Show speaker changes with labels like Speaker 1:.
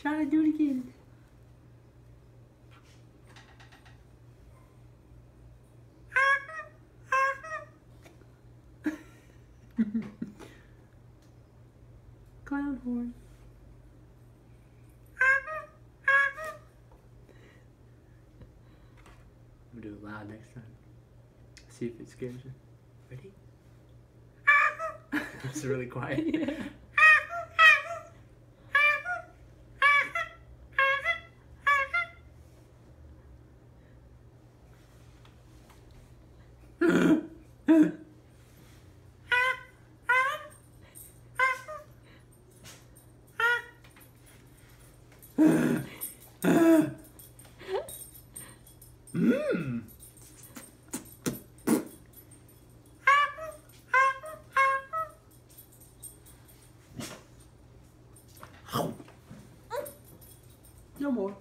Speaker 1: Try to do it again. Clown horn. I'm gonna do it loud next time. See if it scares you. Ready? It's really quiet.
Speaker 2: Yeah.
Speaker 1: Mmm. No more.